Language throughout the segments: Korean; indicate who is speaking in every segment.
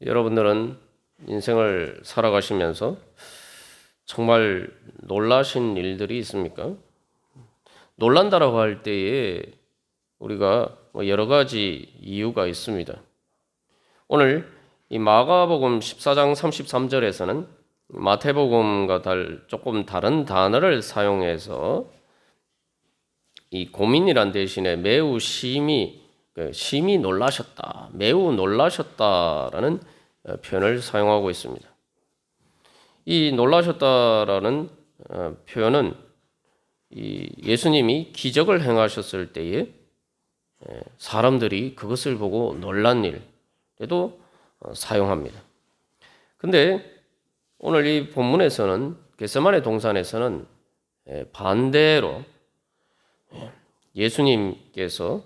Speaker 1: 여러분들은 인생을 살아가시면서 정말 놀라신 일들이 있습니까? 놀란다라고 할 때에 우리가 여러 가지 이유가 있습니다. 오늘 이 마가복음 14장 33절에서는 마태복음과 조금 다른 단어를 사용해서 이 고민이란 대신에 매우 심히 놀라셨다, 매우 놀라셨다라는 표현을 사용하고 있습니다. 이 놀라셨다라는 표현은 이 예수님이 기적을 행하셨을 때에 사람들이 그것을 보고 놀란 일에도 사용합니다. 근데 오늘 이 본문에서는 겟세마네 동산에서는 반대로 예수님께서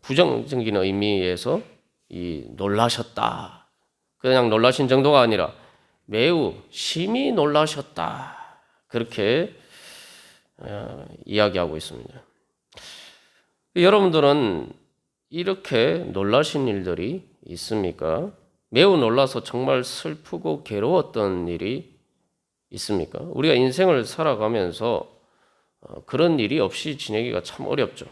Speaker 1: 부정적인 의미에서 이 놀라셨다, 그냥 놀라신 정도가 아니라 매우 심히 놀라셨다, 그렇게 이야기하고 있습니다. 여러분들은 이렇게 놀라신 일들이 있습니까? 매우 놀라서 정말 슬프고 괴로웠던 일이 있습니까? 우리가 인생을 살아가면서 그런 일이 없이 지내기가 참 어렵죠.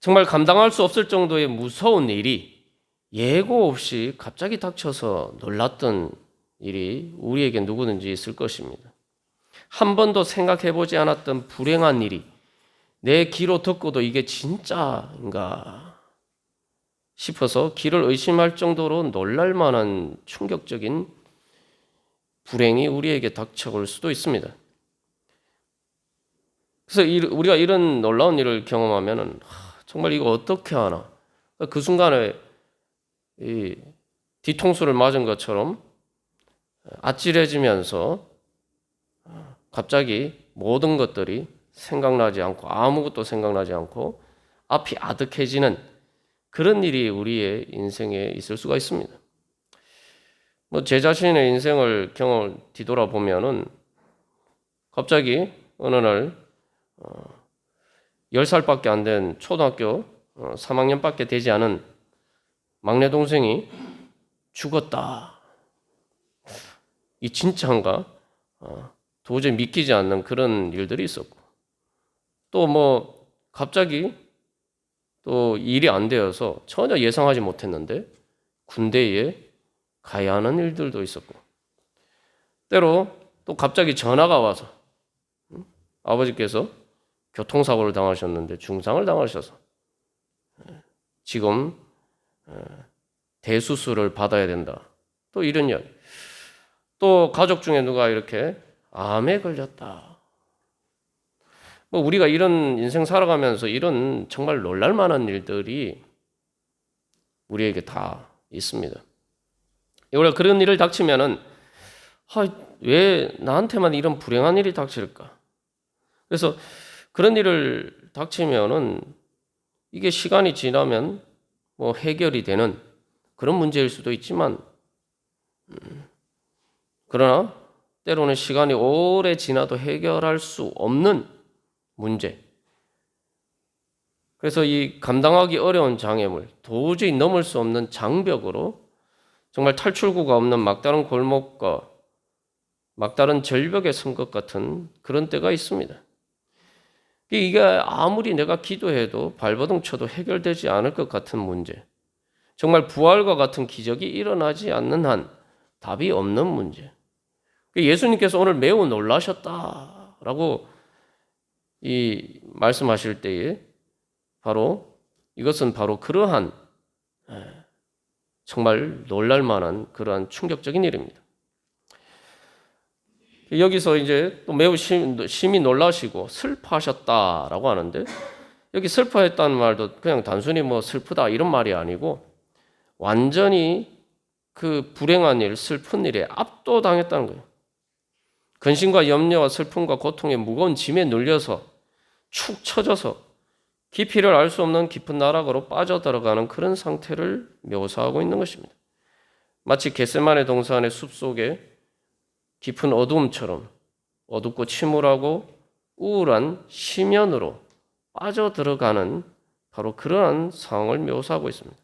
Speaker 1: 정말 감당할 수 없을 정도의 무서운 일이 예고 없이 갑자기 닥쳐서 놀랐던 일이 우리에게 누구든지 있을 것입니다. 한 번도 생각해보지 않았던 불행한 일이 내 귀로 듣고도 이게 진짜인가 싶어서 귀를 의심할 정도로 놀랄 만한 충격적인 불행이 우리에게 닥쳐올 수도 있습니다. 그래서 우리가 이런 놀라운 일을 경험하면은 정말 이거 어떻게 하나, 그 순간에 이 뒤통수를 맞은 것처럼 아찔해지면서 갑자기 모든 것들이 생각나지 않고 아무것도 생각나지 않고 앞이 아득해지는 그런 일이 우리의 인생에 있을 수가 있습니다. 제 자신의 인생을 뒤돌아보면은 갑자기 어느 날 10살밖에 안 된 초등학교 3학년밖에 되지 않은 막내 동생이 죽었다. 이 진짜인가? 도저히 믿기지 않는 그런 일들이 있었고, 또 갑자기 또 일이 안 되어서 전혀 예상하지 못했는데 군대에 가야 하는 일들도 있었고, 때로 또 갑자기 전화가 와서 아버지께서 교통사고를 당하셨는데 중상을 당하셔서 지금 대수술을 받아야 된다, 또 이런 이야기. 또 가족 중에 누가 이렇게 암에 걸렸다. 우리가 이런 인생 살아가면서 이런 정말 놀랄 만한 일들이 우리에게 다 있습니다. 우리가 그런 일을 닥치면은 왜 나한테만 이런 불행한 일이 닥칠까? 그래서 그런 일을 닥치면은 이게 시간이 지나면 해결이 되는 그런 문제일 수도 있지만, 그러나 때로는 시간이 오래 지나도 해결할 수 없는 문제. 그래서 이 감당하기 어려운 장애물, 도저히 넘을 수 없는 장벽으로 정말 탈출구가 없는 막다른 골목과 막다른 절벽에 선 것 같은 그런 때가 있습니다. 이게 아무리 내가 기도해도 발버둥 쳐도 해결되지 않을 것 같은 문제, 정말 부활과 같은 기적이 일어나지 않는 한 답이 없는 문제. 예수님께서 오늘 매우 놀라셨다라고 말씀하실 때에 이것은 바로 그러한 정말 놀랄 만한 그러한 충격적인 일입니다. 여기서 이제 또 매우 심히 놀라시고 슬퍼하셨다라고 하는데, 여기 슬퍼했다는 말도 그냥 단순히 슬프다 이런 말이 아니고 완전히 그 불행한 일, 슬픈 일에 압도당했다는 거예요. 근심과 염려와 슬픔과 고통의 무거운 짐에 눌려서 축 처져서 깊이를 알 수 없는 깊은 나락으로 빠져들어가는 그런 상태를 묘사하고 있는 것입니다. 마치 겟세마네 동산의 숲속에 깊은 어두움처럼 어둡고 침울하고 우울한 심연으로 빠져들어가는 바로 그러한 상황을 묘사하고 있습니다.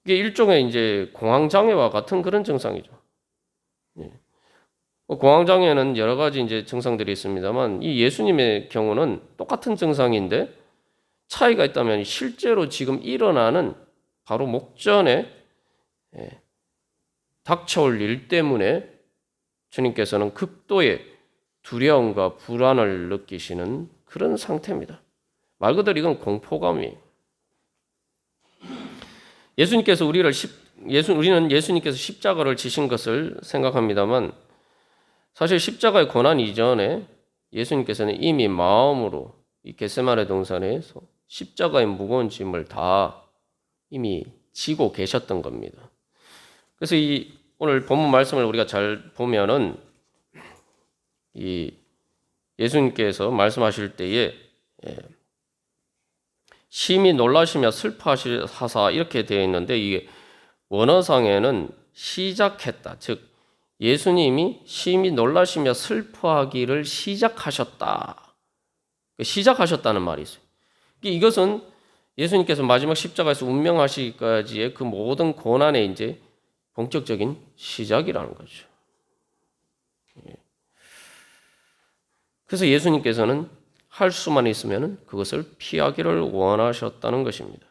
Speaker 1: 이게 일종의 이제 공황장애와 같은 그런 증상이죠. 예. 공황장애는 여러 가지 이제 증상들이 있습니다만 이 예수님의 경우는 똑같은 증상인데 차이가 있다면 실제로 지금 일어나는 바로 목전에 닥쳐올 일 때문에 주님께서는 극도의 두려움과 불안을 느끼시는 그런 상태입니다. 말 그대로 이건 공포감이에요. 우리는 예수님께서 십자가를 지신 것을 생각합니다만 사실 십자가의 고난 이전에 예수님께서는 이미 마음으로 이 겟세마네 동산에서 십자가의 무거운 짐을 다 이미 지고 계셨던 겁니다. 그래서 이 오늘 본문 말씀을 우리가 잘 보면은 이 예수님께서 말씀하실 때에 심히 놀라시며 슬퍼하사 이렇게 되어 있는데 이게 원어상에는 시작했다. 즉 예수님이 심히 놀라시며 슬퍼하기를 시작하셨다. 시작하셨다는 말이 있어요. 이것은 예수님께서 마지막 십자가에서 운명하시기까지의 그 모든 고난의 이제 본격적인 시작이라는 거죠. 그래서 예수님께서는 할 수만 있으면 그것을 피하기를 원하셨다는 것입니다.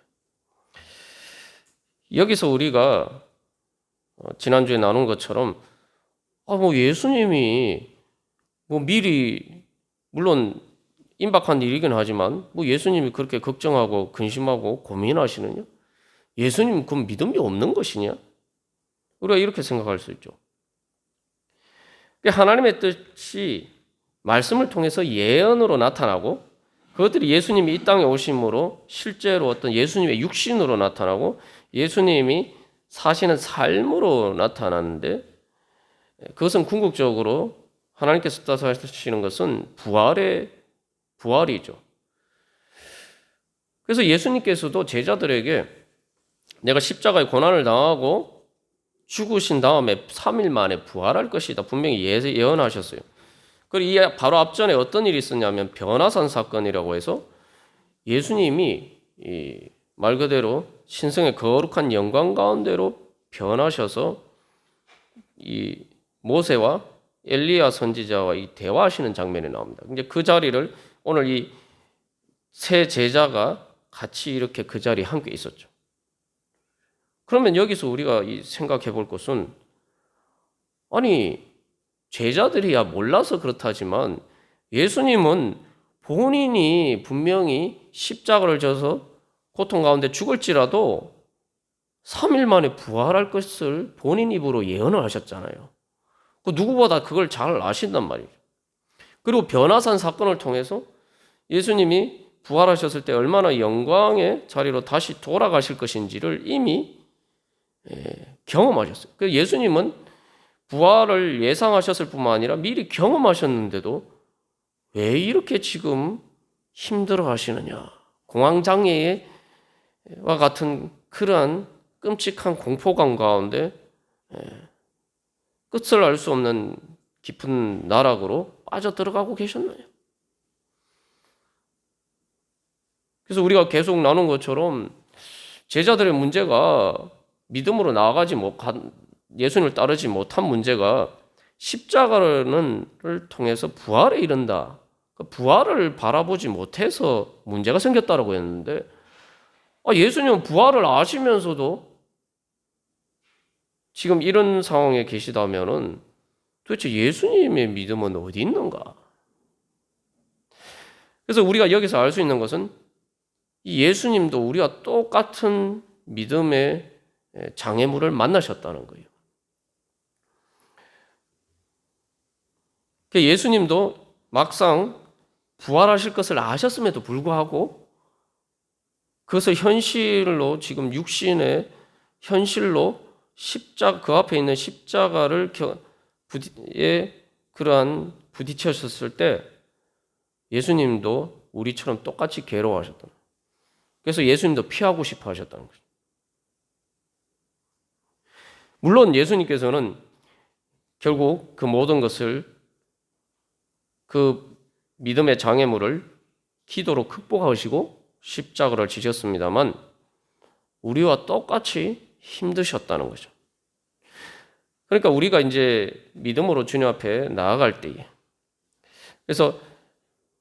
Speaker 1: 여기서 우리가 지난주에 나눈 것처럼 예수님이 미리 물론 임박한 일이긴 하지만 예수님이 그렇게 걱정하고 근심하고 고민하시느냐? 예수님 그 믿음이 없는 것이냐? 우리가 이렇게 생각할 수 있죠. 하나님의 뜻이 말씀을 통해서 예언으로 나타나고 그것들이 예수님이 이 땅에 오심으로 실제로 어떤 예수님의 육신으로 나타나고 예수님이 사시는 삶으로 나타나는데 그것은 궁극적으로 하나님께서 뜻하시는 것은 부활이죠. 그래서 예수님께서도 제자들에게 내가 십자가의 고난을 당하고 죽으신 다음에 3일 만에 부활할 것이다. 분명히 예언하셨어요. 그리고 이 바로 앞전에 어떤 일이 있었냐면 변화산 사건이라고 해서 예수님이 말 그대로 신성의 거룩한 영광 가운데로 변하셔서 이 모세와 엘리야 선지자와 이 대화하시는 장면이 나옵니다. 이제 그 자리를 오늘 이 세 제자가 같이 이렇게 그 자리에 함께 있었죠. 그러면 여기서 우리가 생각해 볼 것은 아니 제자들이야 몰라서 그렇다지만 예수님은 본인이 분명히 십자가를 져서 고통 가운데 죽을지라도 3일 만에 부활할 것을 본인 입으로 예언을 하셨잖아요. 누구보다 그걸 잘 아신단 말이죠. 그리고 변화산 사건을 통해서 예수님이 부활하셨을 때 얼마나 영광의 자리로 다시 돌아가실 것인지를 이미 경험하셨어요. 그래서 예수님은 부활을 예상하셨을 뿐만 아니라 미리 경험하셨는데도 왜 이렇게 지금 힘들어 하시느냐. 공황장애와 같은 그러한 끔찍한 공포감 가운데 끝을 알 수 없는 깊은 나락으로 빠져들어가고 계셨나요? 그래서 우리가 계속 나눈 것처럼 제자들의 문제가 믿음으로 나아가지 예수님을 따르지 못한 문제가 십자가를 통해서 부활에 이른다. 부활을 바라보지 못해서 문제가 생겼다라고 했는데 예수님은 부활을 아시면서도 지금 이런 상황에 계시다면은 도대체 예수님의 믿음은 어디 있는가? 그래서 우리가 여기서 알 수 있는 것은 이 예수님도 우리와 똑같은 믿음의 장애물을 만나셨다는 거예요. 예수님도 막상 부활하실 것을 아셨음에도 불구하고 그것을 현실로 지금 육신의 현실로 그 앞에 있는 십자가를 그러한 부딪히셨을 때 예수님도 우리처럼 똑같이 괴로워하셨던 거예요. 그래서 예수님도 피하고 싶어 하셨다는 거죠. 물론 예수님께서는 결국 그 모든 것을 그 믿음의 장애물을 기도로 극복하시고 십자가를 지셨습니다만 우리와 똑같이 힘드셨다는 거죠. 그러니까 우리가 이제 믿음으로 주님 앞에 나아갈 때에, 그래서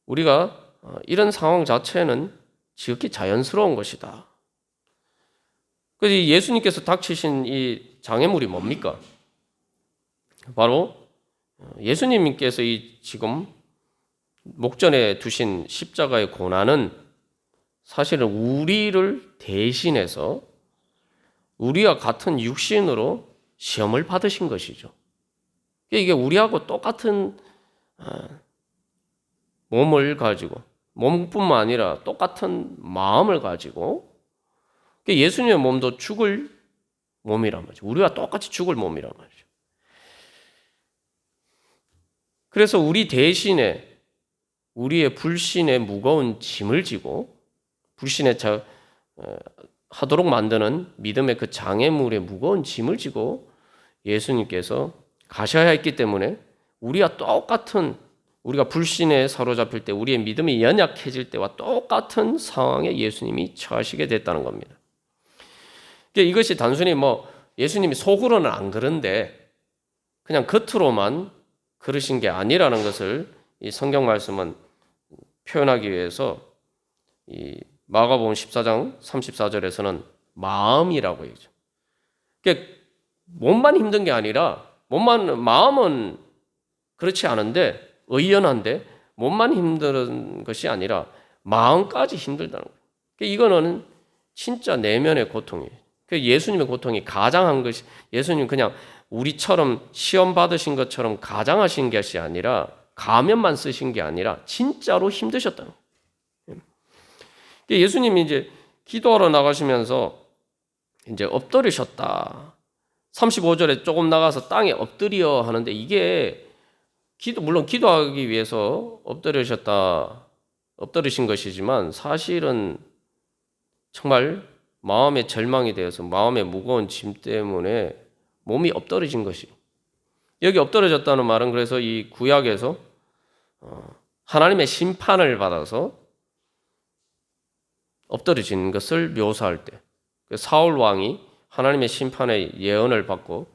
Speaker 1: 우리가 이런 상황 자체는 지극히 자연스러운 것이다. 그래서 예수님께서 닥치신 이 장애물이 뭡니까? 바로 예수님께서 이 지금 목전에 두신 십자가의 고난은 사실은 우리를 대신해서 우리와 같은 육신으로 시험을 받으신 것이죠. 이게 우리하고 똑같은 몸을 가지고, 몸뿐만 아니라 똑같은 마음을 가지고, 예수님의 몸도 죽을 몸이란 말이죠. 우리와 똑같이 죽을 몸이란 말이죠. 그래서 우리 대신에 우리의 불신의 무거운 짐을 지고, 불신에 하도록 만드는 믿음의 그 장애물의 무거운 짐을 지고 예수님께서 가셔야 했기 때문에 우리와 똑같은, 우리가 불신에 사로잡힐 때, 우리의 믿음이 연약해질 때와 똑같은 상황에 예수님이 처하시게 됐다는 겁니다. 이것이 단순히 예수님이 속으로는 안 그런데 그냥 겉으로만 그러신 게 아니라는 것을 이 성경 말씀은 표현하기 위해서 이 마가복음 14장 34절에서는 마음이라고 얘기죠. 그러니까 몸만 힘든 게 아니라 마음은 그렇지 않은데, 의연한데 몸만 힘든 것이 아니라 마음까지 힘들다는 거예요. 이거는 진짜 내면의 고통이에요. 예수님의 고통이 가장한 것이, 예수님 그냥 우리처럼 시험 받으신 것처럼 가장하신 것이 아니라, 가면만 쓰신 게 아니라 진짜로 힘드셨다는 거예요. 예수님이 이제 기도하러 나가시면서 이제 엎드리셨다. 35절에 조금 나가서 땅에 엎드려 하는데, 이게 물론 기도하기 위해서 엎드리신 것이지만 사실은 정말 마음의 절망이 되어서 마음의 무거운 짐 때문에 몸이 엎드러진 것이. 여기 엎드러졌다는 말은 그래서 이 구약에서 하나님의 심판을 받아서 엎드러진 것을 묘사할 때, 사울 왕이 하나님의 심판의 예언을 받고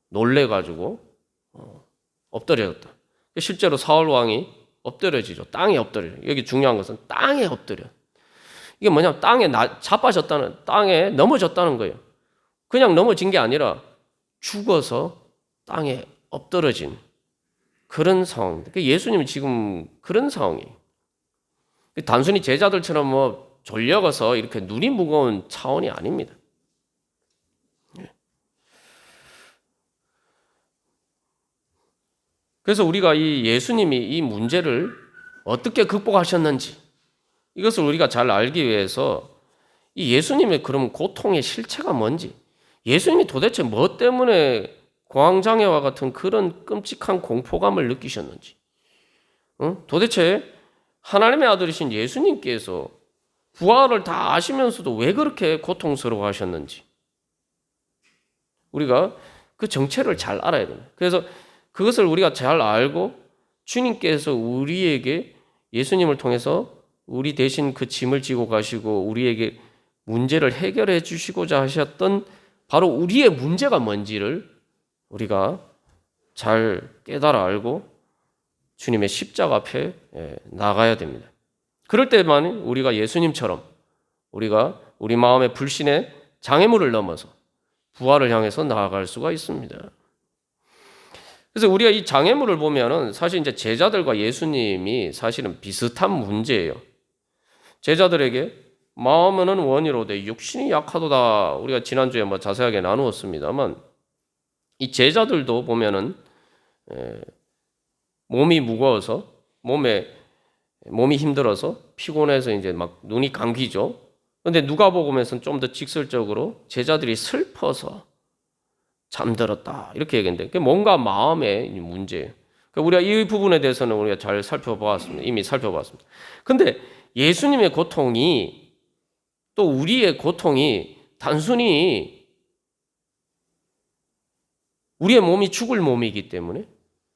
Speaker 1: 놀래가지고 엎드려졌다. 실제로 사울 왕이 엎드려지죠. 땅에 엎드려. 여기 중요한 것은 땅에 엎드려. 이게 뭐냐면 땅에 넘어졌다는 거예요. 그냥 넘어진 게 아니라 죽어서 땅에 엎드러진 그런 상황입니다. 예수님이 지금 그런 상황이에요. 단순히 제자들처럼 졸려가서 이렇게 눈이 무거운 차원이 아닙니다. 그래서 우리가 이 예수님이 이 문제를 어떻게 극복하셨는지, 이것을 우리가 잘 알기 위해서 이 예수님의 그럼 고통의 실체가 뭔지, 예수님이 도대체 뭐 때문에 공황장애와 같은 그런 끔찍한 공포감을 느끼셨는지, 도대체 하나님의 아들이신 예수님께서 부활을 다 아시면서도 왜 그렇게 고통스러워 하셨는지, 우리가 그 정체를 잘 알아야 됩니다. 그래서 그것을 우리가 잘 알고 주님께서 우리에게, 예수님을 통해서 우리 대신 그 짐을 지고 가시고 우리에게 문제를 해결해 주시고자 하셨던 바로 우리의 문제가 뭔지를 우리가 잘 깨달아 알고 주님의 십자가 앞에 나가야 됩니다. 그럴 때만 우리가 예수님처럼 우리가 우리 마음의 불신의 장애물을 넘어서 부활을 향해서 나아갈 수가 있습니다. 그래서 우리가 이 장애물을 보면은 사실 이제 제자들과 예수님이 사실은 비슷한 문제예요. 제자들에게 마음은 원이로되 육신이 약하도다. 우리가 지난주에 자세하게 나누었습니다만, 이 제자들도 보면은 몸이 무거워서 몸이 힘들어서 피곤해서 이제 막 눈이 감기죠. 그런데 누가복음에서는 좀 더 직설적으로 제자들이 슬퍼서 잠들었다 이렇게 얘기했는데, 뭔가 마음의 문제예요. 우리가 이 부분에 대해서는 우리가 잘 이미 살펴봤습니다. 근데 예수님의 고통이, 또 우리의 고통이 단순히 우리의 몸이 죽을 몸이기 때문에,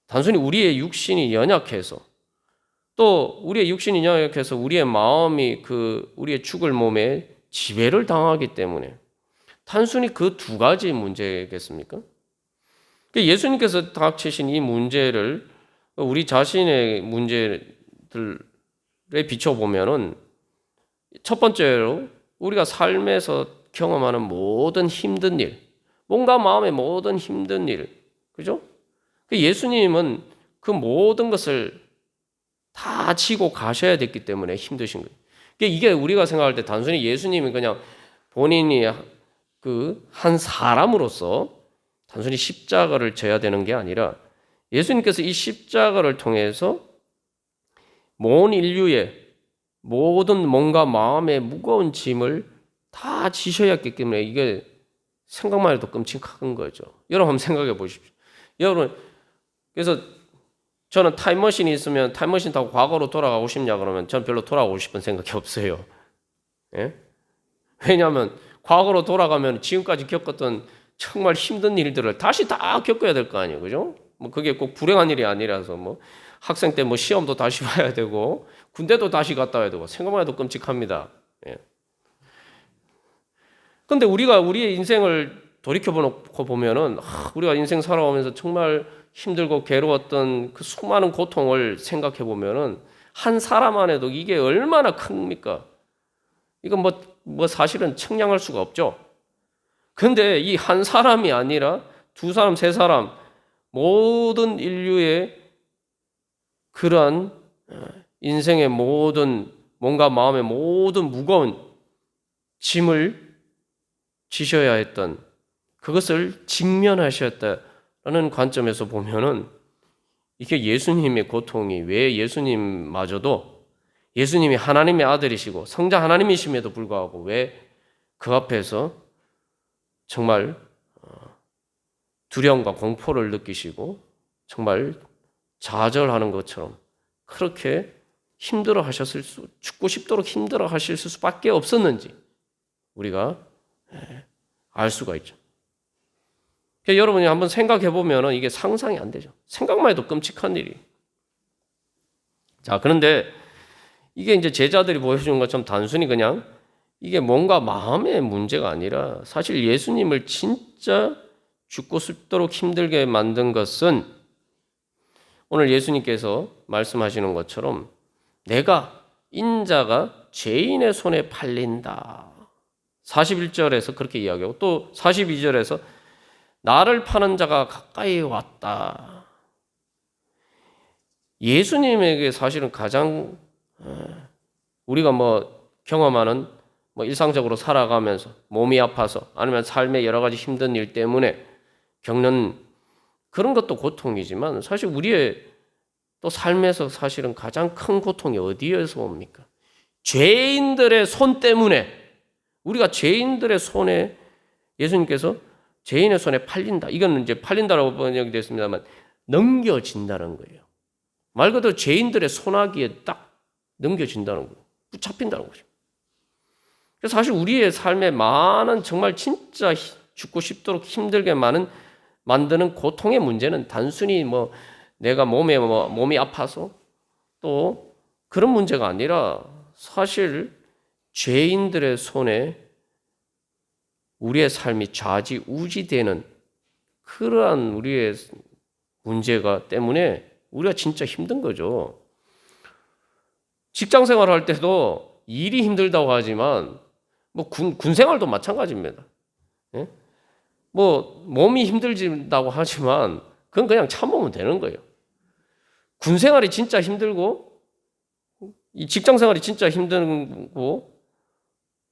Speaker 1: 단순히 우리의 육신이 연약해서, 또 우리의 육신이 연약해서 우리의 마음이 우리의 죽을 몸에 지배를 당하기 때문에, 단순히 그 두 가지 문제겠습니까? 예수님께서 닥치신 이 문제를 우리 자신의 문제들에 비춰보면은 첫 번째로 우리가 삶에서 경험하는 모든 힘든 일, 몸과 마음의 모든 힘든 일, 그죠? 예수님은 그 모든 것을 다 지고 가셔야 됐기 때문에 힘드신 거예요. 이게 우리가 생각할 때 단순히 예수님이 그냥 본인이 그 한 사람으로서 단순히 십자가를 져야 되는 게 아니라 예수님께서 이 십자가를 통해서 온 인류의 모든 몸과 마음의 무거운 짐을 다 지셔야 했기 때문에 이게 생각만 해도 끔찍한 거죠. 여러분 한번 생각해 보십시오. 여러분, 그래서 저는 타임머신이 있으면 타임머신 타고 과거로 돌아가고 싶냐 그러면 저는 별로 돌아가고 싶은 생각이 없어요. 예? 왜냐하면 과거로 돌아가면 지금까지 겪었던 정말 힘든 일들을 다시 다 겪어야 될 거 아니에요. 그죠? 뭐 그게 꼭 불행한 일이 아니라서 뭐 학생 때 뭐 시험도 다시 봐야 되고 군대도 다시 갔다 와야 되고 생각만 해도 끔찍합니다. 예. 근데 우리가 우리의 인생을 돌이켜보고 보면은 우리가 인생 살아오면서 정말 힘들고 괴로웠던 그 수많은 고통을 생각해 보면은 한 사람 안에도 이게 얼마나 큽니까? 이건 뭐 사실은 측량할 수가 없죠. 근데 이 한 사람이 아니라 두 사람, 세 사람 모든 인류의 그러한 인생의 모든 몸과 마음의 모든 무거운 짐을 지셔야 했던 그것을 직면하셨다라는 관점에서 보면은 이게 예수님의 고통이 왜 예수님마저도 예수님이 하나님의 아들이시고 성자 하나님이심에도 불구하고 왜 그 앞에서 정말 두려움과 공포를 느끼시고 정말 좌절하는 것처럼 그렇게 힘들어 하셨을 죽고 싶도록 힘들어 하실 수밖에 없었는지 우리가 알 수가 있죠. 여러분이 한번 생각해 보면 이게 상상이 안 되죠. 생각만 해도 끔찍한 일이. 자, 그런데 이게 이제 제자들이 보여주는 것처럼 단순히 그냥 이게 뭔가 마음의 문제가 아니라 사실 예수님을 진짜 죽고 싶도록 힘들게 만든 것은 오늘 예수님께서 말씀하시는 것처럼 내가 인자가 죄인의 손에 팔린다. 41절에서 그렇게 이야기하고 또 42절에서 나를 파는 자가 가까이 왔다. 예수님에게 사실은 가장 우리가 뭐 경험하는 뭐 일상적으로 살아가면서 몸이 아파서 아니면 삶의 여러 가지 힘든 일 때문에 겪는 그런 것도 고통이지만 사실 우리의 또 삶에서 사실은 가장 큰 고통이 어디에서 옵니까? 죄인들의 손 때문에 우리가 죄인들의 손에 예수님께서 죄인의 손에 팔린다. 이건 이제 팔린다라고 번역이 됐습니다만 넘겨진다는 거예요. 말 그대로 죄인들의 손아귀에 딱 넘겨진다는 거예요. 붙잡힌다는 거죠. 그래서 사실 우리의 삶에 많은 정말 진짜 죽고 싶도록 힘들게 만드는 고통의 문제는 단순히 뭐 내가 몸이 아파서 또 그런 문제가 아니라 사실 죄인들의 손에 우리의 삶이 좌지우지되는 그러한 우리의 문제가 때문에 우리가 진짜 힘든 거죠. 직장 생활할 때도 일이 힘들다고 하지만 뭐 군 생활도 마찬가지입니다. 예? 뭐 몸이 힘들다고 하지만 그건 그냥 참으면 되는 거예요. 군 생활이 진짜 힘들고 이 직장 생활이 진짜 힘들고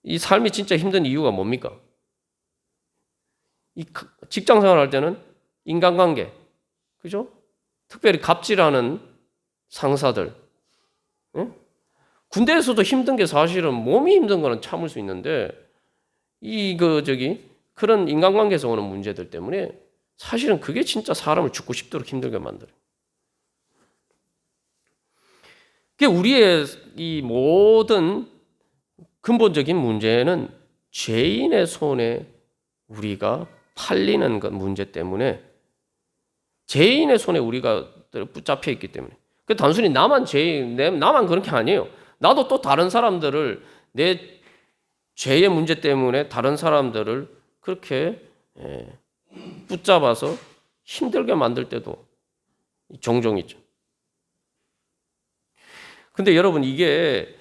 Speaker 1: 이 삶이 진짜 힘든 이유가 뭡니까? 이 직장 생활할 때는 인간관계, 그죠? 특별히 갑질하는 상사들. 예? 군대에서도 힘든 게 사실은 몸이 힘든 거는 참을 수 있는데 그런 인간관계에서 오는 문제들 때문에 사실은 그게 진짜 사람을 죽고 싶도록 힘들게 만들어요. 그게 우리의 이 모든 근본적인 문제는 죄인의 손에 우리가 팔리는 것 문제 때문에 죄인의 손에 우리가 붙잡혀 있기 때문에 단순히 나만 그런 게 아니에요. 나도 또 다른 사람들을 내 죄의 문제 때문에 다른 사람들을 그렇게 붙잡아서 힘들게 만들 때도 종종 있죠. 근데 여러분 이게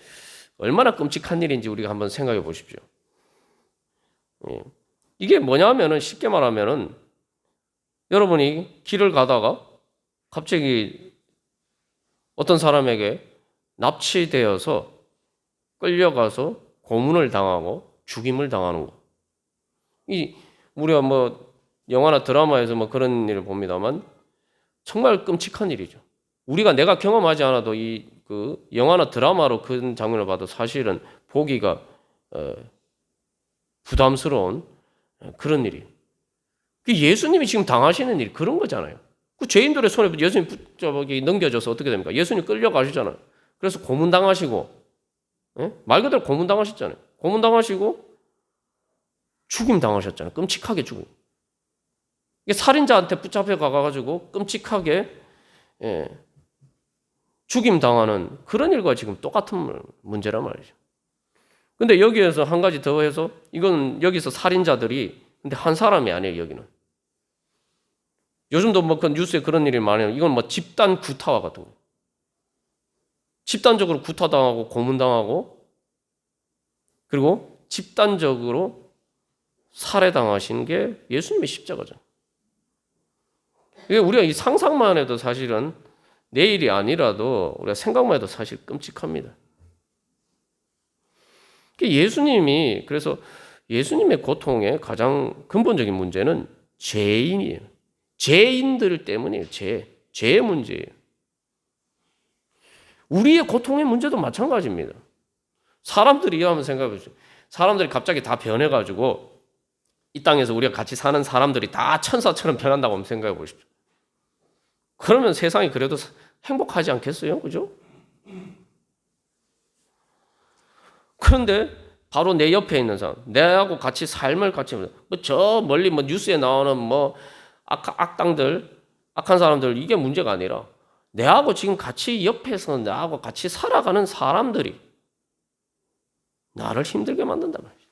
Speaker 1: 얼마나 끔찍한 일인지 우리가 한번 생각해 보십시오. 이게 뭐냐면은 쉽게 말하면은 여러분이 길을 가다가 갑자기 어떤 사람에게 납치되어서 끌려가서 고문을 당하고 죽임을 당하는 거. 우리가 뭐 영화나 드라마에서 뭐 그런 일을 봅니다만 정말 끔찍한 일이죠. 내가 경험하지 않아도 그 영화나 드라마로 그런 장면을 봐도 사실은 보기가 부담스러운 그런 일이. 예수님이 지금 당하시는 일 그런 거잖아요. 그 죄인들의 손에 예수님 붙잡아 넘겨져서 어떻게 됩니까? 예수님 끌려가시잖아요. 그래서 고문당하시고, 말 그대로 고문당하셨잖아요. 고문당하시고 죽임당하셨잖아요. 끔찍하게 죽임. 살인자한테 붙잡혀 가가지고 끔찍하게 죽임당하는 그런 일과 지금 똑같은 문제란 말이죠. 근데 여기에서 한 가지 더 해서 이건 여기서 살인자들이 근데 한 사람이 아니에요. 여기는. 요즘도 뭐 그 뉴스에 그런 일이 많아요. 이건 뭐 집단 구타와 같은 거예요. 집단적으로 구타당하고 고문당하고 그리고 집단적으로 살해당하신 게 예수님의 십자가죠. 우리가 이 상상만 해도 사실은 내일이 아니라도 우리가 생각만 해도 사실 끔찍합니다. 예수님이 그래서 예수님의 고통의 가장 근본적인 문제는 죄인이에요. 죄인들 때문이에요. 죄의 문제예요. 우리의 고통의 문제도 마찬가지입니다. 사람들이 한번 생각해 보세요. 사람들이 갑자기 다 변해가지고 이 땅에서 우리가 같이 사는 사람들이 다 천사처럼 변한다고 한번 생각해 보십시오. 그러면 세상이 그래도 행복하지 않겠어요? 그죠? 그런데 바로 내 옆에 있는 사람, 내하고 같이 삶을 같이 저 멀리 뉴스에 나오는 악당들, 악한 사람들 이게 문제가 아니라 내하고 지금 같이 옆에서 나하고 같이 살아가는 사람들이 나를 힘들게 만든단 말이죠.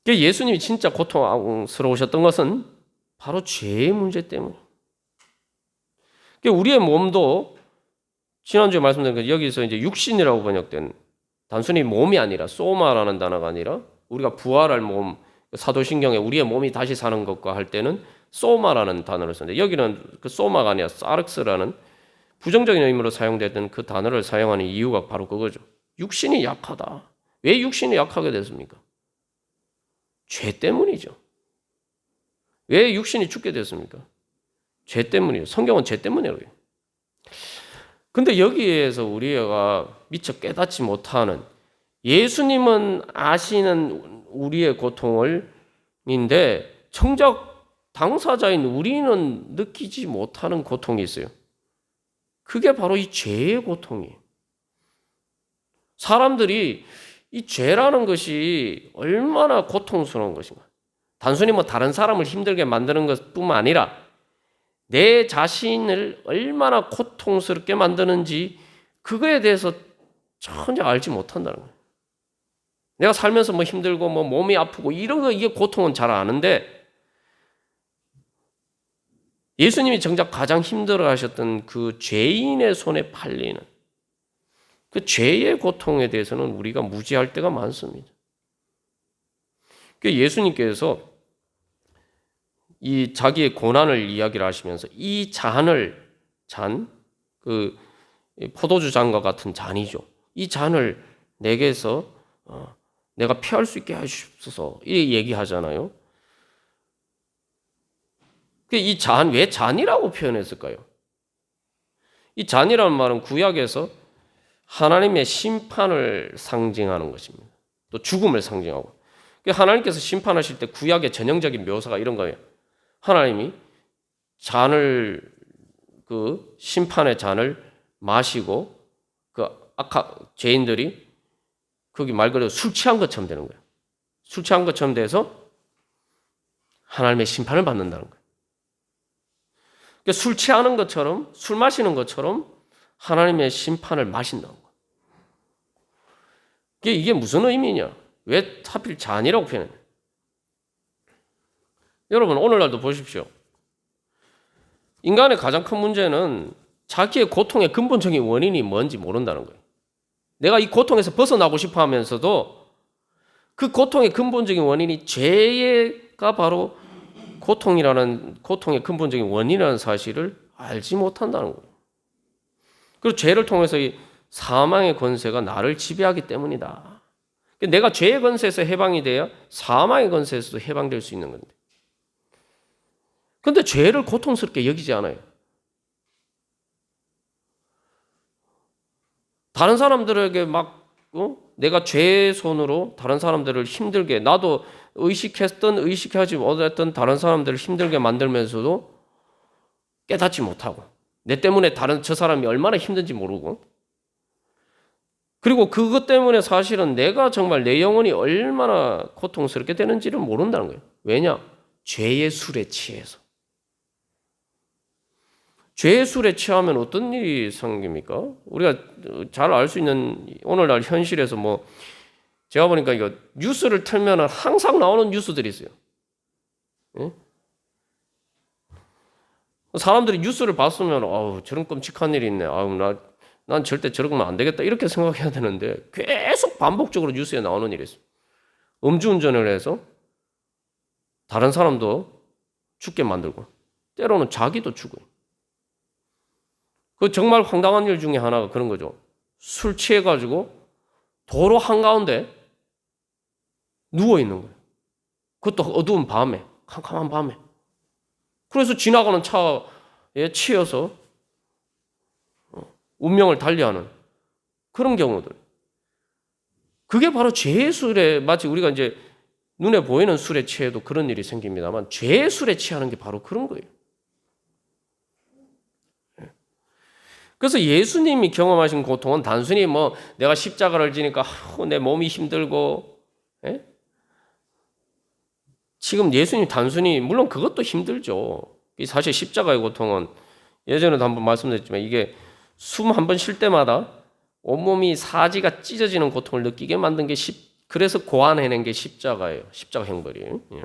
Speaker 1: 예수님이 진짜 고통스러우셨던 것은 바로 죄의 문제 때문에. 우리의 몸도 지난주에 말씀드린 것 여기서 이제 육신이라고 번역된 단순히 몸이 아니라 소마라는 단어가 아니라 우리가 부활할 몸 사도신경에 우리의 몸이 다시 사는 것과 할 때는 소마라는 단어를 쓰는데 여기는 그 소마가 아니라 사르스라는 부정적인 의미로 사용되던 그 단어를 사용하는 이유가 바로 그거죠. 육신이 약하다. 왜 육신이 약하게 됐습니까? 죄 때문이죠. 왜 육신이 죽게 됐습니까? 죄 때문이에요. 성경은 죄 때문이에요. 근데 여기에서 우리가 미처 깨닫지 못하는 예수님은 아시는 우리의 고통을인데 정작 당사자인 우리는 느끼지 못하는 고통이 있어요. 그게 바로 이 죄의 고통이에요. 사람들이 이 죄라는 것이 얼마나 고통스러운 것인가. 단순히 다른 사람을 힘들게 만드는 것뿐만 아니라 내 자신을 얼마나 고통스럽게 만드는지 그거에 대해서 전혀 알지 못한다는 거예요. 내가 살면서 힘들고 몸이 아프고 이런 거 이게 고통은 잘 아는데 예수님이 정작 가장 힘들어 하셨던 그 죄인의 손에 팔리는 그 죄의 고통에 대해서는 우리가 무지할 때가 많습니다. 예수님께서 이 자기의 고난을 이야기를 하시면서 이 그 포도주 잔과 같은 잔이죠. 이 잔을 내게서 내가 피할 수 있게 하시옵소서 이 얘기하잖아요. 이 잔, 왜 잔이라고 표현했을까요? 이 잔이라는 말은 구약에서 하나님의 심판을 상징하는 것입니다. 또 죽음을 상징하고. 하나님께서 심판하실 때 구약의 전형적인 묘사가 이런 거예요. 하나님이 그 심판의 잔을 마시고 그 죄인들이 거기 말 그대로 술 취한 것처럼 되는 거예요. 술 취한 것처럼 돼서 하나님의 심판을 받는다는 거예요. 술 취하는 것처럼 술 마시는 것처럼 하나님의 심판을 마신다는 거예요. 이게 무슨 의미냐? 왜 하필 잔이라고 표현해요? 여러분 오늘날도 보십시오. 인간의 가장 큰 문제는 자기의 고통의 근본적인 원인이 뭔지 모른다는 거예요. 내가 이 고통에서 벗어나고 싶어 하면서도 그 고통의 근본적인 원인이 죄가 바로 고통의 근본적인 원인이라는 사실을 알지 못한다는 거예요. 그리고 죄를 통해서 이 사망의 권세가 나를 지배하기 때문이다. 내가 죄의 권세에서 해방이 돼야 사망의 권세에서도 해방될 수 있는 건데. 근데 죄를 고통스럽게 여기지 않아요. 다른 사람들에게 막 내가 죄의 손으로 다른 사람들을 힘들게, 나도 의식했던 의식하지 못했던 다른 사람들을 힘들게 만들면서도 깨닫지 못하고, 내 때문에 저 사람이 얼마나 힘든지 모르고, 그리고 그것 때문에 사실은 내가 정말 내 영혼이 얼마나 고통스럽게 되는지를 모른다는 거예요. 왜냐? 죄의 술에 취해서. 죄의 술에 취하면 어떤 일이 생깁니까? 우리가 잘 알 수 있는 오늘날 현실에서 제가 보니까 이거 뉴스를 틀면 항상 나오는 뉴스들이 있어요. 예? 사람들이 뉴스를 봤으면 아우 저런 끔찍한 일이 있네. 아우 난 절대 저러면 안 되겠다 이렇게 생각해야 되는데 계속 반복적으로 뉴스에 나오는 일이 있어요. 음주운전을 해서 다른 사람도 죽게 만들고 때로는 자기도 죽어요. 그 정말 황당한 일 중에 하나가 그런 거죠. 술 취해가지고 도로 한가운데 누워 있는 거예요. 그것도 어두운 밤에, 캄캄한 밤에. 그래서 지나가는 차에 치여서 운명을 달리하는 그런 경우들. 그게 바로 죄의 술에, 마치 우리가 이제 눈에 보이는 술에 취해도 그런 일이 생깁니다만 죄의 술에 취하는 게 바로 그런 거예요. 그래서 예수님이 경험하신 고통은 단순히 내가 십자가를 지니까 내 몸이 힘들고, 예? 지금 예수님 단순히 물론 그것도 힘들죠. 사실 십자가의 고통은 예전에도 한번 말씀드렸지만 이게 숨 한 번 쉴 때마다 온몸이 사지가 찢어지는 고통을 느끼게 만든 게 그래서 고안해낸 게 십자가예요. 십자가 형벌이. 예.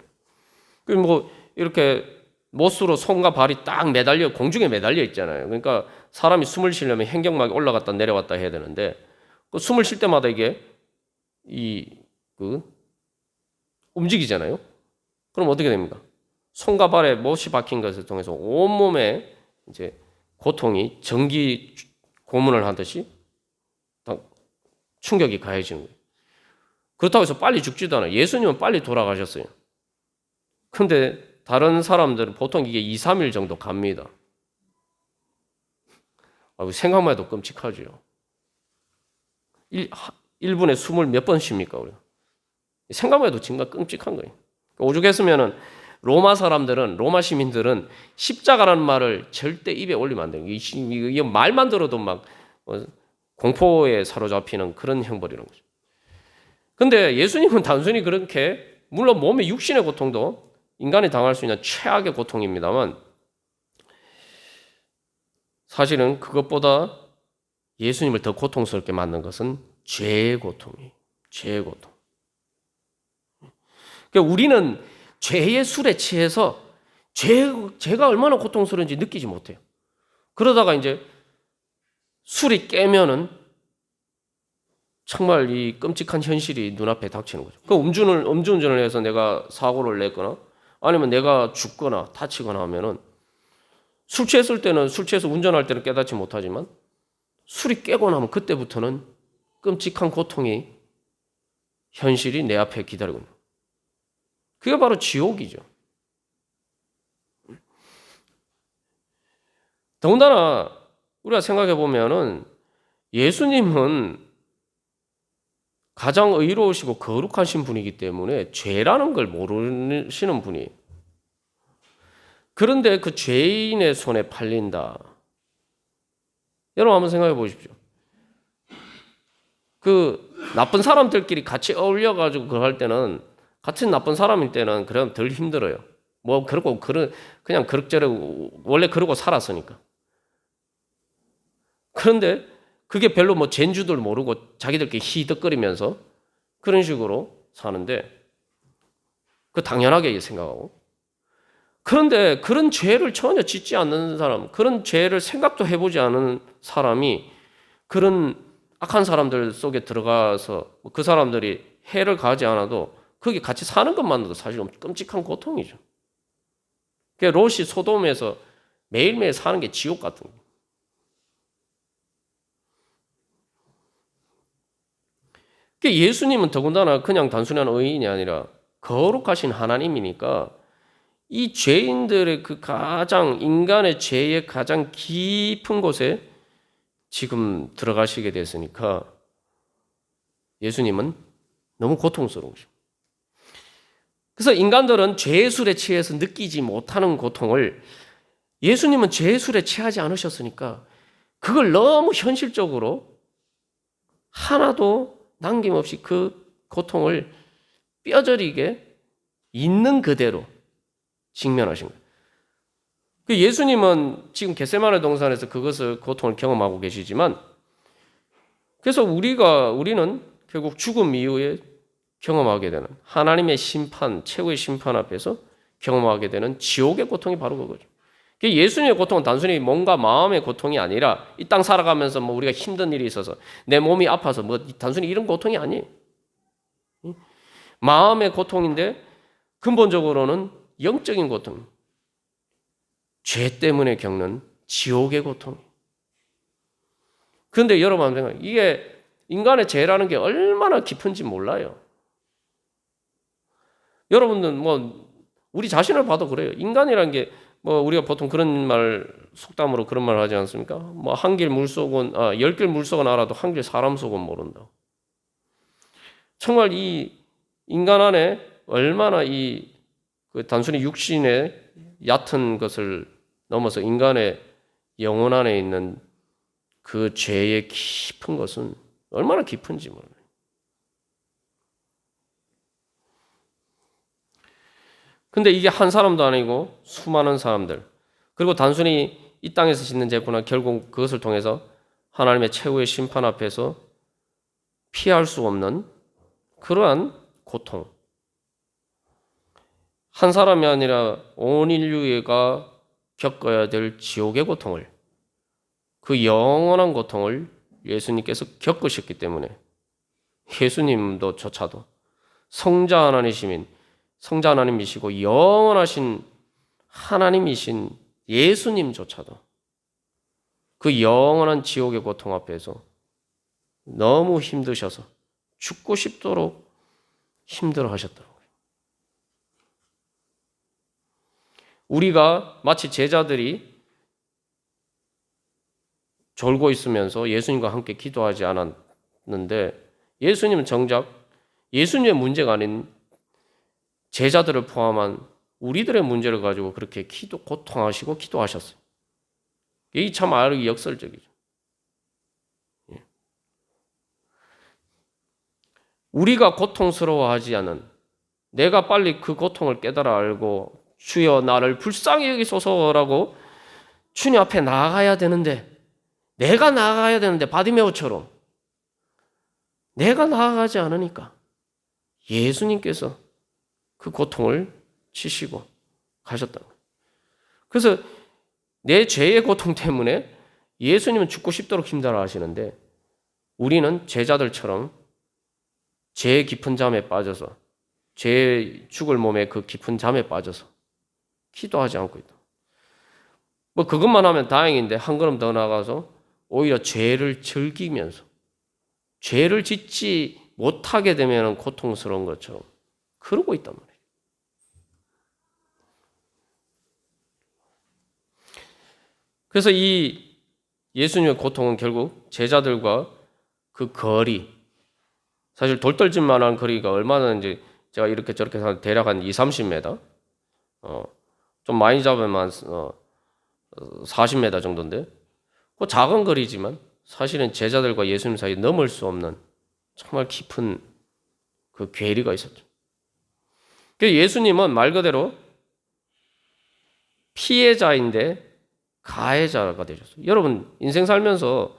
Speaker 1: 그리고 이렇게 못으로 손과 발이 딱 매달려 공중에 매달려 있잖아요. 그러니까 사람이 숨을 쉬려면 hen경막이 올라갔다 내려왔다 해야 되는데 그 숨을 쉴 때마다 이게 움직이잖아요. 그럼 어떻게 됩니까? 손과 발에 못이 박힌 것을 통해서 온몸에 이제 고통이 전기 고문을 하듯이 충격이 가해지는 거예요. 그렇다고 해서 빨리 죽지도 않아요. 예수님은 빨리 돌아가셨어요. 근데 다른 사람들은 보통 이게 2, 3일 정도 갑니다. 생각만 해도 끔찍하죠. 1분에 숨을 몇 번 쉽니까, 우리가? 생각만 해도 정말 끔찍한 거예요. 오죽했으면은 로마 시민들은 십자가라는 말을 절대 입에 올리면 안 돼요. 이 말만 들어도 막 공포에 사로잡히는 그런 형벌이라는 거죠. 근데 예수님은 단순히 그렇게, 물론 몸의 육신의 고통도 인간이 당할 수 있는 최악의 고통입니다만 사실은 그것보다 예수님을 더 고통스럽게 만든 것은 죄의 고통이에요. 죄의 고통. 그러니까 우리는 죄의 술에 취해서 죄가 얼마나 고통스러운지 느끼지 못해요. 그러다가 이제 술이 깨면은 정말 이 끔찍한 현실이 눈앞에 닥치는 거죠. 그 음주운전을 해서 내가 사고를 냈거나 아니면 내가 죽거나 다치거나 하면은 술 취했을 때는 술 취해서 운전할 때는 깨닫지 못하지만 술이 깨고 나면 그때부터는 끔찍한 고통이 현실이 내 앞에 기다리고 있는 거예요. 그게 바로 지옥이죠. 더군다나 우리가 생각해 보면은 예수님은 가장 의로우시고 거룩하신 분이기 때문에 죄라는 걸 모르시는 분이에요. 그런데 그 죄인의 손에 팔린다. 여러분 한번 생각해 보십시오. 그 나쁜 사람들끼리 같이 어울려가지고 그걸 할 때는 같은 나쁜 사람일 때는 그럼 덜 힘들어요. 그냥 그럭저럭 원래 그러고 살았으니까. 그런데 그게 별로 젠 줄도 모르고 자기들끼리 히덕거리면서 그런 식으로 사는데 그 당연하게 생각하고 그런데 그런 죄를 전혀 짓지 않는 사람, 그런 죄를 생각도 해보지 않은 사람이 그런 악한 사람들 속에 들어가서 그 사람들이 해를 가하지 않아도 거기 같이 사는 것만으로도 사실 끔찍한 고통이죠. 롯이 소돔에서 매일매일 사는 게 지옥 같은 거예요. 예수님은 더군다나 그냥 단순한 의인이 아니라 거룩하신 하나님이니까 이 죄인들의 그 가장 인간의 죄의 가장 깊은 곳에 지금 들어가시게 됐으니까 예수님은 너무 고통스러운 것입니다. 그래서 인간들은 죄술에 취해서 느끼지 못하는 고통을 예수님은 죄술에 취하지 않으셨으니까 그걸 너무 현실적으로 하나도 남김없이 그 고통을 뼈저리게 있는 그대로 직면하신 거예요. 예수님은 지금 겟세마네 동산에서 그것을 고통을 경험하고 계시지만 그래서 우리는 결국 죽음 이후에 경험하게 되는 하나님의 심판, 최고의 심판 앞에서 경험하게 되는 지옥의 고통이 바로 그거죠. 예수님의 고통은 단순히 몸과 마음의 고통이 아니라 이 땅 살아가면서 뭐 우리가 힘든 일이 있어서 내 몸이 아파서 뭐 단순히 이런 고통이 아니에요. 마음의 고통인데 근본적으로는 영적인 고통, 죄 때문에 겪는 지옥의 고통. 그런데 여러분 한번 생각해요. 이게 인간의 죄라는 게 얼마나 깊은지 몰라요. 여러분들 뭐 우리 자신을 봐도 그래요. 인간이라는 게 뭐 우리가 보통 그런 말 속담으로 그런 말 하지 않습니까? 뭐 한 길 물속은 10길 물속은 알아도 한 길 사람 속은 모른다. 정말 이 인간 안에 얼마나 그 단순히 육신의 얕은 것을 넘어서 인간의 영혼 안에 있는 그 죄의 깊은 것은 얼마나 깊은지 몰라요. 근데 이게 한 사람도 아니고 수많은 사람들, 그리고 단순히 이 땅에서 짓는 죄구나 결국 그것을 통해서 하나님의 최후의 심판 앞에서 피할 수 없는 그러한 고통. 한 사람이 아니라 온 인류가 겪어야 될 지옥의 고통을, 그 영원한 고통을 예수님께서 겪으셨기 때문에 예수님도 조차도 성자 하나님이시고 영원하신 하나님이신 예수님조차도 그 영원한 지옥의 고통 앞에서 너무 힘드셔서 죽고 싶도록 힘들어 하셨더라고요. 우리가 마치 제자들이 졸고 있으면서 예수님과 함께 기도하지 않았는데 예수님은 정작 예수님의 문제가 아닌 제자들을 포함한 우리들의 문제를 가지고 그렇게 고통하시고 기도하셨어요. 이게 참 아주 역설적이죠. 우리가 고통스러워하지 않은, 내가 빨리 그 고통을 깨달아 알고 주여 나를 불쌍히 여기소서라고 주님 앞에 나아가야 되는데, 내가 나아가야 되는데 바디메오처럼 내가 나아가지 않으니까 예수님께서 그 고통을 치시고 가셨다. 그래서 내 죄의 고통 때문에 예수님은 죽고 싶도록 힘들어 하시는데 우리는 제자들처럼 죄의 깊은 잠에 빠져서 죄의 죽을 몸의 그 깊은 잠에 빠져서 기도하지 않고 있다. 뭐 그것만 하면 다행인데 한 걸음 더 나가서 오히려 죄를 즐기면서 죄를 짓지 못하게 되면 고통스러운 것처럼 그러고 있단 말이에요. 그래서 이 예수님의 고통은 결국 제자들과 그 거리, 사실 돌떨집만한 거리가 얼마나 이제 제가 이렇게 저렇게 대략 한 20-30m, 좀 많이 잡으면 40m 정도인데, 그 작은 거리지만 사실은 제자들과 예수님 사이에 넘을 수 없는 정말 깊은 그 괴리가 있었죠. 예수님은 말 그대로 피해자인데 가해자가 되셨어요. 여러분 인생 살면서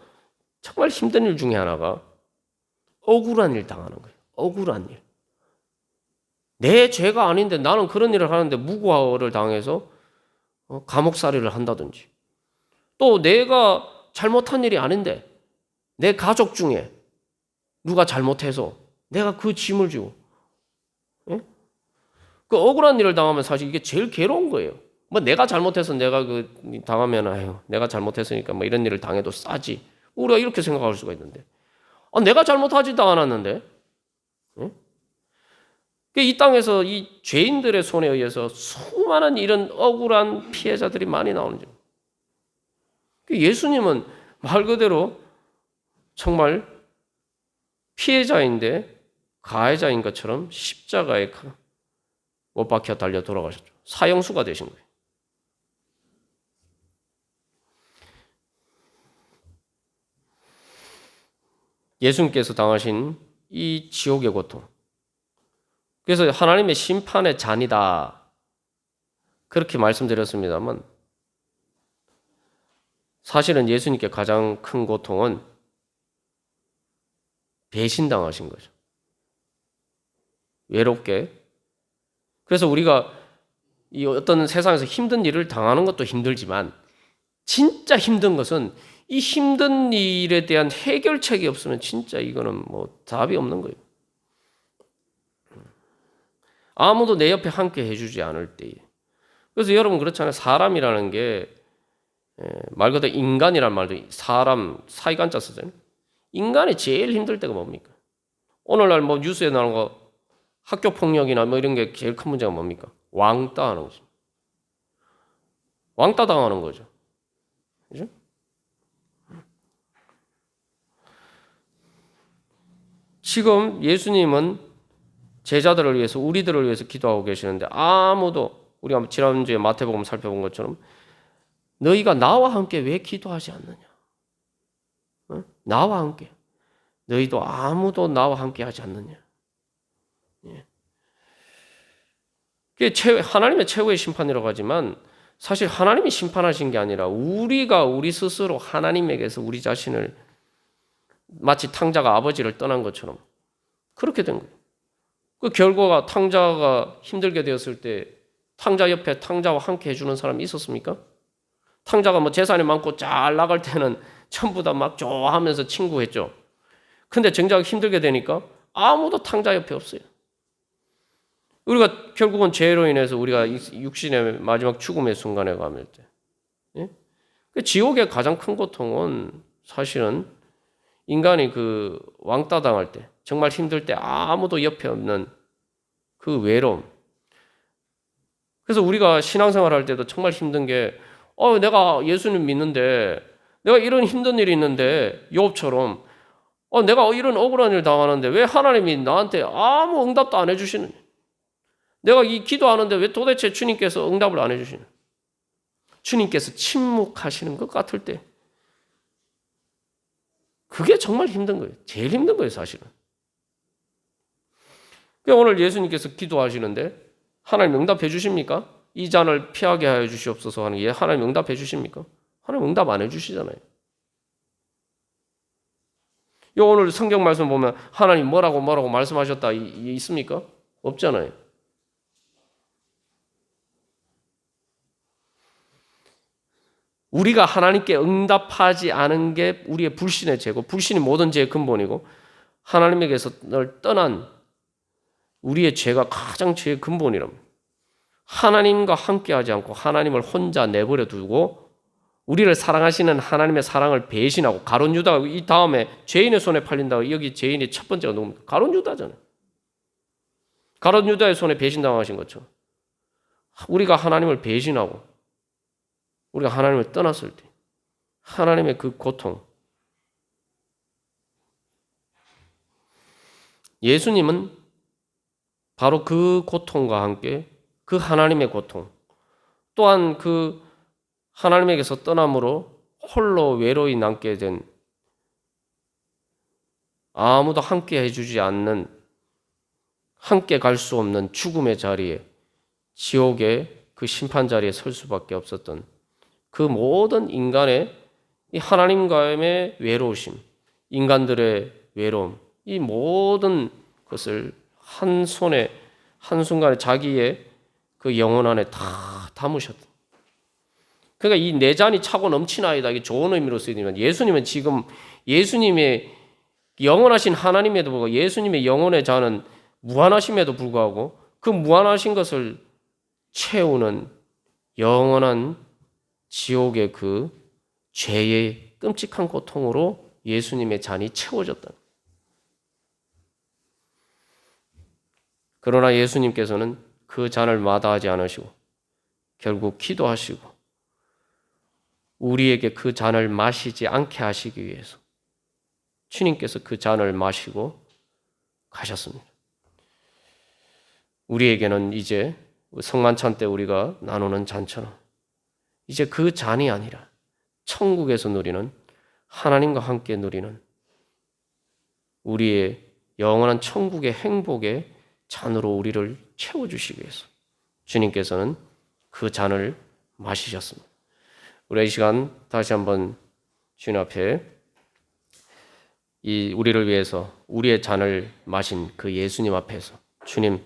Speaker 1: 정말 힘든 일 중에 하나가 억울한 일 당하는 거예요. 억울한 일. 내 죄가 아닌데 나는 그런 일을 하는데 무고를 당해서 감옥살이를 한다든지, 또 내가 잘못한 일이 아닌데 내 가족 중에 누가 잘못해서 내가 그 짐을 지고, 예? 그 억울한 일을 당하면 사실 이게 제일 괴로운 거예요. 뭐 내가 잘못해서 내가 그 당하면 아유 내가 잘못했으니까 뭐 이런 일을 당해도 싸지, 우리가 이렇게 생각할 수가 있는데, 내가 잘못하지도 않았는데, 예? 이 땅에서 이 죄인들의 손에 의해서 수많은 이런 억울한 피해자들이 많이 나오는 거죠. 예수님은 말 그대로 정말 피해자인데 가해자인 것처럼 십자가에 못 박혀 달려 돌아가셨죠. 사형수가 되신 거예요. 예수님께서 당하신 이 지옥의 고통, 그래서 하나님의 심판의 잔이다 그렇게 말씀드렸습니다만, 사실은 예수님께 가장 큰 고통은 배신당하신 거죠. 외롭게. 그래서 우리가 이 어떤 세상에서 힘든 일을 당하는 것도 힘들지만 진짜 힘든 것은 이 힘든 일에 대한 해결책이 없으면 진짜 이거는 뭐 답이 없는 거예요. 아무도 내 옆에 함께 해주지 않을 때에. 그래서 여러분 그렇잖아요. 사람이라는 게 말 그대로 인간이란 말도 사람 사이간자 쓰잖아요. 인간이 제일 힘들 때가 뭡니까? 오늘날 뭐 뉴스에 나오는 거 학교 폭력이나 뭐 이런 게 제일 큰 문제가 뭡니까? 왕따 하는 거죠. 왕따 당하는 거죠. 그죠? 지금 예수님은 제자들을 위해서, 우리들을 위해서 기도하고 계시는데 아무도, 우리가 지난주에 마태복음 살펴본 것처럼 너희가 나와 함께 왜 기도하지 않느냐? 나와 함께. 너희도 아무도 나와 함께 하지 않느냐? 그게 하나님의 최후의 심판이라고 하지만 사실 하나님이 심판하신 게 아니라 우리가 우리 스스로 하나님에게서 우리 자신을 마치 탕자가 아버지를 떠난 것처럼 그렇게 된 거예요. 그 결과가 탕자가 힘들게 되었을 때 탕자 옆에 탕자와 함께 해주는 사람이 있었습니까? 탕자가 뭐 재산이 많고 잘 나갈 때는 전부 다 막 좋아하면서 친구했죠. 근데 정작 힘들게 되니까 아무도 탕자 옆에 없어요. 우리가 결국은 죄로 인해서 우리가 육신의 마지막 죽음의 순간에 가면 때, 예? 지옥의 가장 큰 고통은 사실은 인간이 그 왕따 당할 때, 정말 힘들 때 아무도 옆에 없는 그 외로움. 그래서 우리가 신앙생활 할 때도 정말 힘든 게, 내가 예수님 믿는데, 내가 이런 힘든 일이 있는데, 욥처럼, 내가 이런 억울한 일 당하는데 왜 하나님이 나한테 아무 응답도 안 해주시는? 내가 이 기도하는데 왜 도대체 주님께서 응답을 안 해주시는? 주님께서 침묵하시는 것 같을 때, 그게 정말 힘든 거예요. 제일 힘든 거예요, 사실은. 오늘 예수님께서 기도하시는데 하나님 응답해 주십니까? 이 잔을 피하게 하여 주시옵소서 하는 게 하나님 응답해 주십니까? 하나님 응답 안 해 주시잖아요. 오늘 성경 말씀 보면 하나님 뭐라고 말씀하셨다 있습니까? 없잖아요. 우리가 하나님께 응답하지 않은 게 우리의 불신의 죄고, 불신이 모든 죄의 근본이고, 하나님에게서 늘 떠난 우리의 죄가 가장 죄의 근본이랍니다. 하나님과 함께하지 않고 하나님을 혼자 내버려 두고 우리를 사랑하시는 하나님의 사랑을 배신하고, 가룟 유다가 이 다음에 죄인의 손에 팔린다고, 여기 죄인이 첫 번째가 누굽니까? 가룟 유다잖아요. 가룟 유다의 손에 배신당하신 것처럼 우리가 하나님을 배신하고 우리가 하나님을 떠났을 때 하나님의 그 고통, 예수님은 바로 그 고통과 함께 그 하나님의 고통, 또한 그 하나님에게서 떠남으로 홀로 외로이 남게 된, 아무도 함께 해주지 않는, 함께 갈 수 없는 죽음의 자리에, 지옥의 그 심판 자리에 설 수밖에 없었던 그 모든 인간의 이 하나님과의 외로우심, 인간들의 외로움, 이 모든 것을 한 손에 한순간에 자기의 그 영혼 안에 다 담으셨다. 그러니까 이 내 잔이 차고 넘치나이다. 이게 좋은 의미로 쓰이지만 예수님은 지금 예수님의 영원하신 하나님에도 불구하고 예수님의 영혼의 잔은 무한하심에도 불구하고 그 무한하신 것을 채우는 영원한 지옥의 그 죄의 끔찍한 고통으로 예수님의 잔이 채워졌다. 그러나 예수님께서는 그 잔을 마다하지 않으시고 결국 기도하시고 우리에게 그 잔을 마시지 않게 하시기 위해서 주님께서 그 잔을 마시고 가셨습니다. 우리에게는 이제 성만찬 때 우리가 나누는 잔처럼 이제 그 잔이 아니라 천국에서 누리는 하나님과 함께 누리는 우리의 영원한 천국의 행복의 잔으로 우리를 채워주시기 위해서 주님께서는 그 잔을 마시셨습니다. 우리 이 시간 다시 한번 주님 앞에 우리를 위해서 우리의 잔을 마신 그 예수님 앞에서 주님,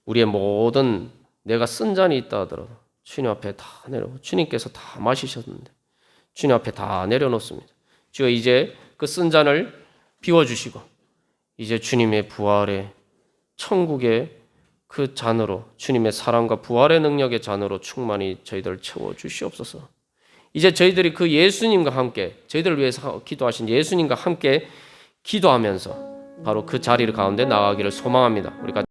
Speaker 1: 우리의 모든 내가 쓴 잔이 있다 하더라도 주님 앞에 다 주님께서 다 마시셨는데 주님 앞에 다 내려놓습니다. 주여 이제 그 쓴 잔을 비워주시고 이제 주님의 부활의 천국의 그 잔으로 주님의 사랑과 부활의 능력의 잔으로 충만히 저희들을 채워주시옵소서. 이제 저희들이 그 예수님과 함께 저희들을 위해서 기도하신 예수님과 함께 기도하면서 바로 그 자리를 가운데 나가기를 소망합니다. 우리가